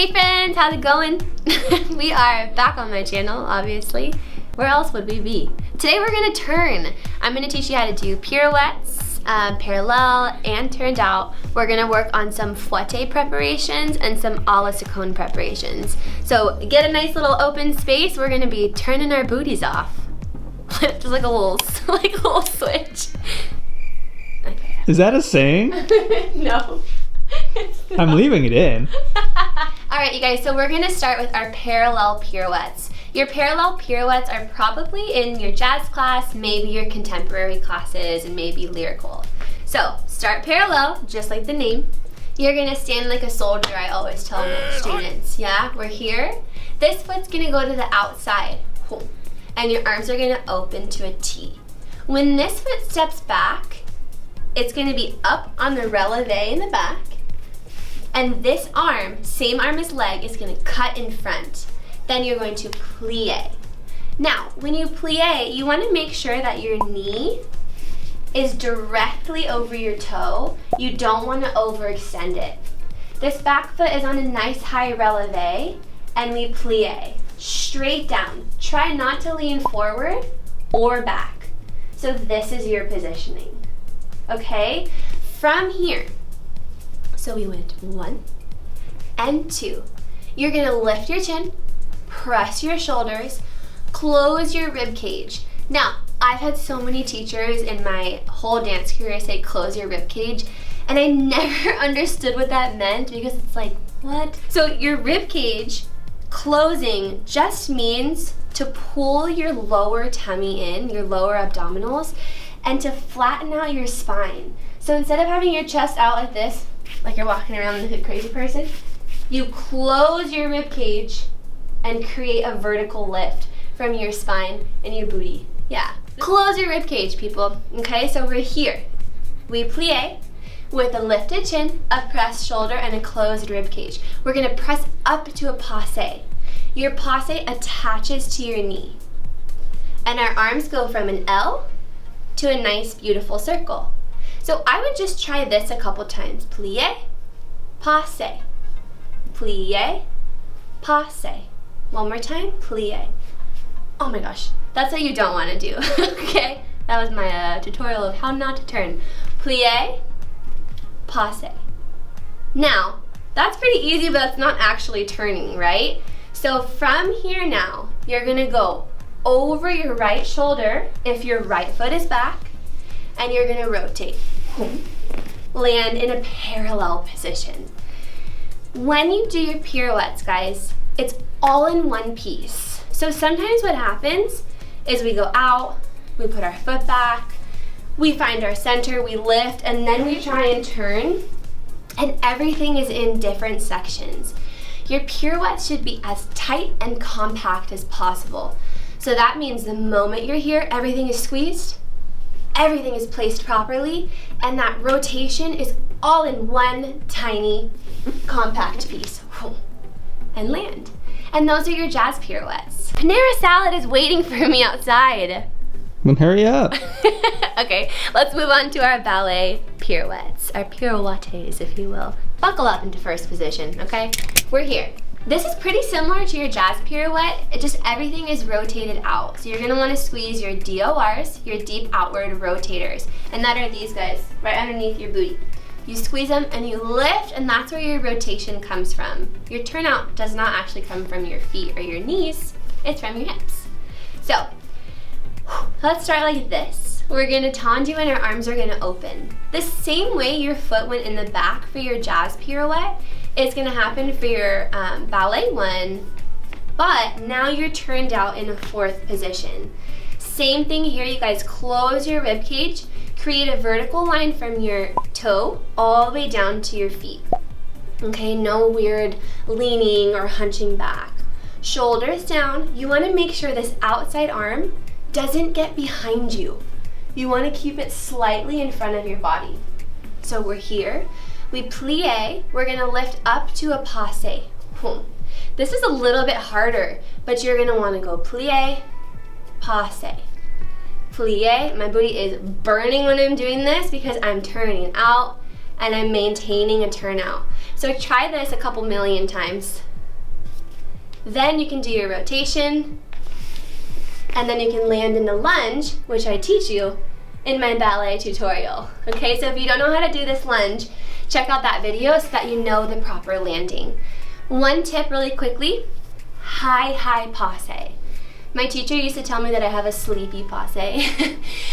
Hey friends, how's it going? We are back on my channel, obviously. Where else would we be? Today we're gonna turn. I'm gonna teach you how to do pirouettes, parallel, and turned out. We're gonna work on some fouetté preparations and some a la Seconde preparations. So get a nice little open space. We're gonna be turning our booties off. Just like a little switch. Okay. Is that a saying? No. I'm leaving it in. Alright you guys, so we're going to start with our parallel pirouettes. Your parallel pirouettes are probably in your jazz class, maybe your contemporary classes, and maybe lyrical. So start parallel, just like the name. You're going to stand like a soldier, I always tell my students. Yeah, we're here. This foot's going to go to the outside, and your arms are going to open to a T. When this foot steps back, it's going to be up on the releve in the back. And this arm, same arm as leg, is going to cut in front. Then you're going to plie. Now, when you plie, you want to make sure that your knee is directly over your toe. You don't want to overextend it. This back foot is on a nice high releve, and we plie straight down. Try not to lean forward or back. So this is your positioning. Okay? From here, so we went 1 and 2. You're gonna lift your chin, press your shoulders, close your rib cage. Now, I've had so many teachers in my whole dance career say close your rib cage, and I never understood what that meant because it's like, what? So your rib cage closing just means to pull your lower tummy in, your lower abdominals, and to flatten out your spine. So instead of having your chest out like this, like you're walking around like a crazy person, you close your rib cage and create a vertical lift from your spine and your booty. Yeah. Close your rib cage, people. Okay, so we're here. We plie with a lifted chin, a pressed shoulder, and a closed rib cage. We're gonna press up to a passe. Your passe attaches to your knee. And our arms go from an L to a nice, beautiful circle. So I would just try this a couple times. Plie, passe, plie, passe. One more time, plie. Oh my gosh, that's what you don't want to do, okay? That was my tutorial of how not to turn. Plie, passe. Now, that's pretty easy, but it's not actually turning, right? So from here now, you're gonna go over your right shoulder if your right foot is back, and you're gonna rotate. Land in a parallel position. When you do your pirouettes, guys, it's all in one piece. So sometimes what happens is we go out, we put our foot back, we find our center, we lift, and then we try and turn, and everything is in different sections. Your pirouette should be as tight and compact as possible. So that means the moment you're here, everything is squeezed, everything is placed properly, and that rotation is all in one tiny compact piece. And land. And those are your jazz pirouettes. Panera Salad is waiting for me outside. Then hurry up. Okay, let's move on to our ballet pirouettes, our pirouettes, if you will. Buckle up into first position, okay? We're here. This is pretty similar to your jazz pirouette, it just everything is rotated out. So you're gonna wanna squeeze your DORs, your deep outward rotators, and that are these guys, right underneath your booty. You squeeze them and you lift, and that's where your rotation comes from. Your turnout does not actually come from your feet or your knees, it's from your hips. So, let's start like this. We're gonna tendu and our arms are gonna open. The same way your foot went in the back for your jazz pirouette, it's gonna happen for your ballet one, but now you're turned out in a fourth position. Same thing here, you guys close your rib cage, create a vertical line from your toe all the way down to your feet. Okay, no weird leaning or hunching back. Shoulders down, you wanna make sure this outside arm doesn't get behind you. You wanna keep it slightly in front of your body. So we're here. We plie, we're gonna lift up to a passe. This is a little bit harder, but you're gonna wanna go plie, passe, plie. My booty is burning when I'm doing this because I'm turning out and I'm maintaining a turnout. So try this a couple million times. Then you can do your rotation, and then you can land in a lunge, which I teach you in my ballet tutorial. Okay, so if you don't know how to do this lunge, check out that video so that you know the proper landing. One tip really quickly, high passe. My teacher used to tell me that I have a sleepy passe.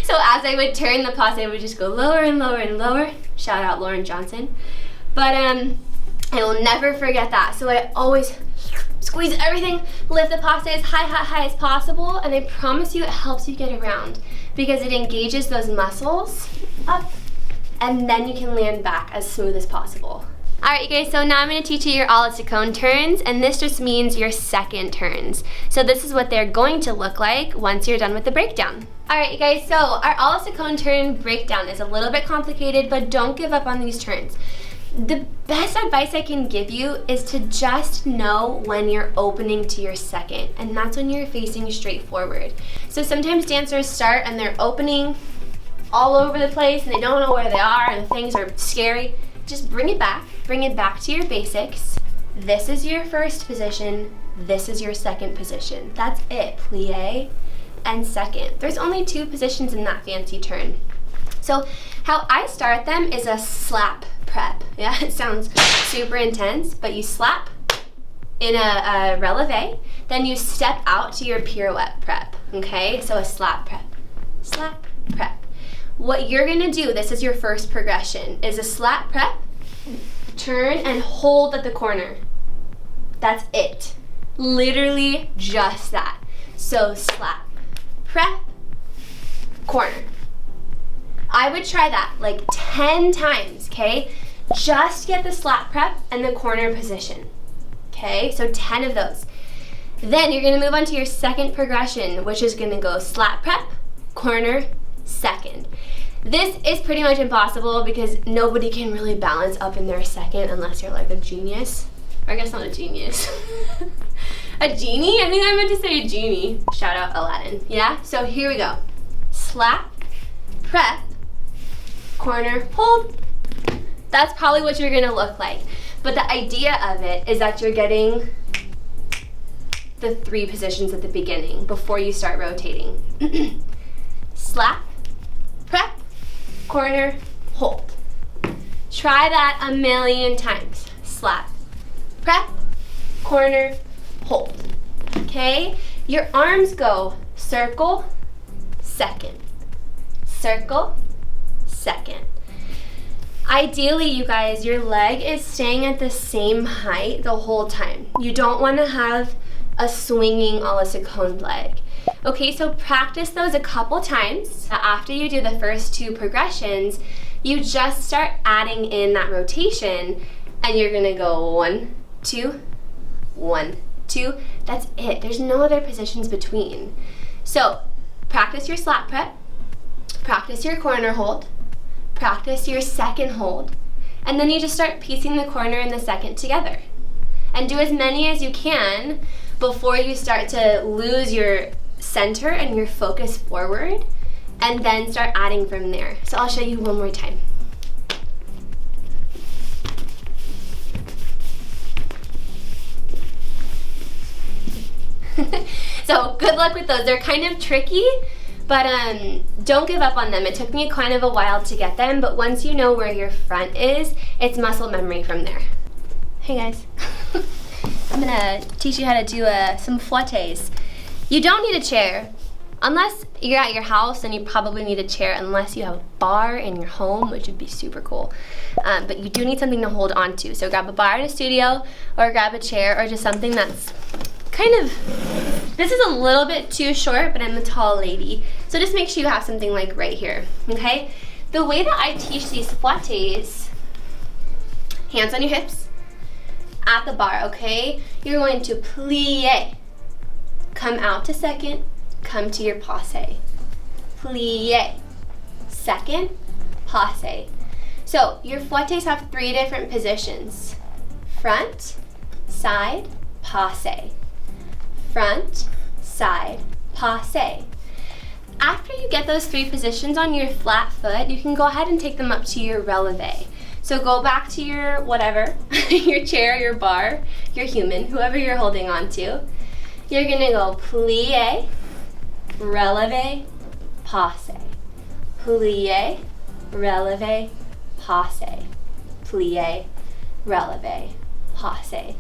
So as I would turn, the passe would just go lower and lower and lower. Shout out Lauren Johnson. But I will never forget that. So I always squeeze everything, lift the passe as high as possible, and I promise you it helps you get around because it engages those muscles up, and then you can land back as smooth as possible. All right, you guys, so now I'm gonna teach you your a la seconde turns, and this just means your second turns. So this is what they're going to look like once you're done with the breakdown. All right, you guys, so our a la seconde turn breakdown is a little bit complicated, but don't give up on these turns. The best advice I can give you is to just know when you're opening to your second, and that's when you're facing straight forward. So sometimes dancers start and they're opening all over the place and they don't know where they are and things are scary. Just bring it back to your basics. This is your first position, this is your second position. That's it, plie and second. There's only 2 positions in that fancy turn. So how I start them is a slap prep. Yeah, it sounds super intense, but you slap in a releve, then you step out to your pirouette prep, okay? So a slap prep, What you're gonna do, this is your first progression, is a slap prep, turn and hold at the corner. That's it. Literally just that. So slap, prep, corner. I would try that like 10 times, okay? Just get the slap prep and the corner position, okay? So 10 of those. Then you're gonna move on to your second progression, which is gonna go slap prep, corner, second. This is pretty much impossible because nobody can really balance up in their second unless you're like a genius. Or I guess not a genius. A genie? I think I meant to say a genie. Shout out Aladdin, yeah? So here we go. Slap, prep, corner, hold. That's probably what you're gonna look like. But the idea of it is that you're getting the 3 positions at the beginning before you start rotating. Slap, prep, corner, hold. Try that a million times. Slap, prep, corner, hold. Okay? Your arms go circle, second, circle, second. Ideally, you guys, your leg is staying at the same height the whole time. You don't want to have a swinging a la seconde leg. Okay, so practice those a couple times. After you do the first 2 progressions, you just start adding in that rotation, and you're gonna go 1, 2, 1, 2. That's it. There's no other positions between. So practice your slap prep, practice your corner hold, practice your second hold, and then you just start piecing the corner and the second together. And do as many as you can before you start to lose your center and your focus forward, and then start adding from there. So I'll show you one more time. So good luck with those. They're kind of tricky, but don't give up on them. It took me kind of a while to get them, but once you know where your front is, it's muscle memory from there. Hey guys, I'm gonna teach you how to do some fouettés. You don't need a chair. Unless you're at your house, then you probably need a chair unless you have a bar in your home, which would be super cool. But you do need something to hold on to. So grab a bar in a studio, or grab a chair, or just something that's kind of, this is a little bit too short, but I'm a tall lady. So just make sure you have something like right here, okay? The way that I teach these fouettés, hands on your hips, at the bar, okay? You're going to plie, come out to second, come to your passe, plie, second, passe. So your fouettés have 3 different positions: front, side, passe, front, side, passe. After you get those 3 positions on your flat foot, you can go ahead and take them up to your releve. So go back to your whatever, your chair, your bar, your human, whoever you're holding on to. You're gonna go plie, releve, passe. Plie, releve, passe. Plie, releve, passe.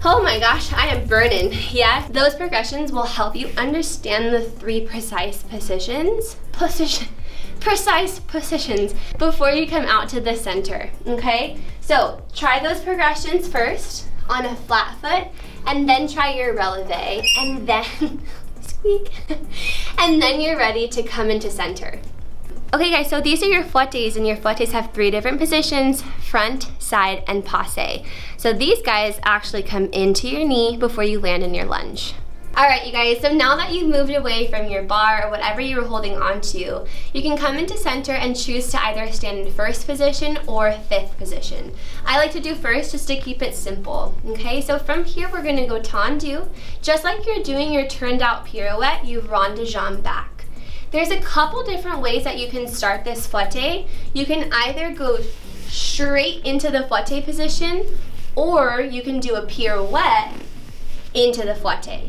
Oh my gosh, I am burning. Yeah, those progressions will help you understand the 3 precise positions before you come out to the center, okay? So try those progressions first on a flat foot, and then try your releve, and then, squeak, and then you're ready to come into center. Okay guys, so these are your fouettés, and your fouettés have 3 different positions: front, side, and passe. So these guys actually come into your knee before you land in your lunge. Alright you guys, so now that you've moved away from your bar or whatever you were holding on to, you can come into center and choose to either stand in first position or 5th position. I like to do first just to keep it simple. Okay, so from here we're going to go tendu. Just like you're doing your turned out pirouette, you rond de jambe back. There's a couple different ways that you can start this fouetté. You can either go straight into the fouetté position, or you can do a pirouette into the fouetté.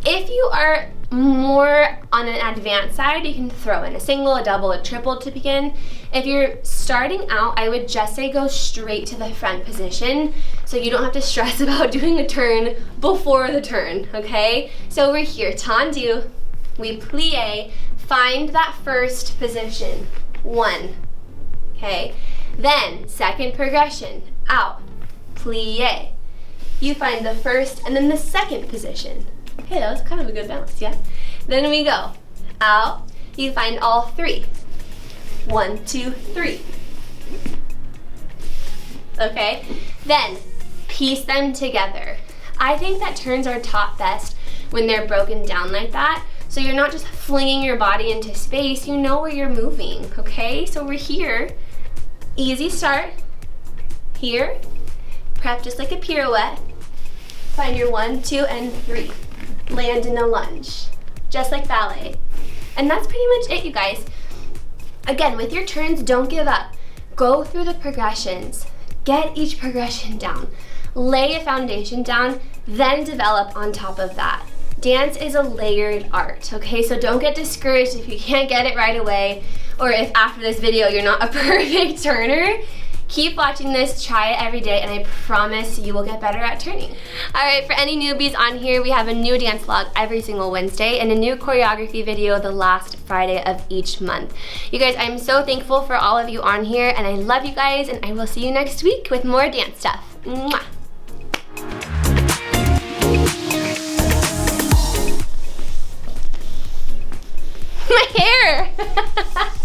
If you are more on an advanced side, you can throw in a single, a double, a triple to begin. If you're starting out, I would just say go straight to the front position so you don't have to stress about doing a turn before the turn, okay? So we're here, tendu, we plie, find that first position, 1, okay? Then, second progression, out, plie. You find the first and then the second position. Okay, that was kind of a good balance, yeah? Then we go, out, you find all 3. 1, 2, 3. Okay, then piece them together. I think that turns are taught best when they're broken down like that. So you're not just flinging your body into space, you know where you're moving, okay? So we're here, easy start, here, prep just like a pirouette, find your 1, 2, and 3. Land in a lunge, just like ballet. And that's pretty much it, you guys. Again, with your turns, don't give up. Go through the progressions, get each progression down, lay a foundation down, then develop on top of that. Dance is a layered art, okay? So don't get discouraged if you can't get it right away, or if after this video you're not a perfect turner. Keep watching this, try it every day, and I promise you will get better at turning. All right, for any newbies on here, we have a new dance vlog every single Wednesday and a new choreography video the last Friday of each month. You guys, I'm so thankful for all of you on here, and I love you guys, and I will see you next week with more dance stuff. Mwah. My hair!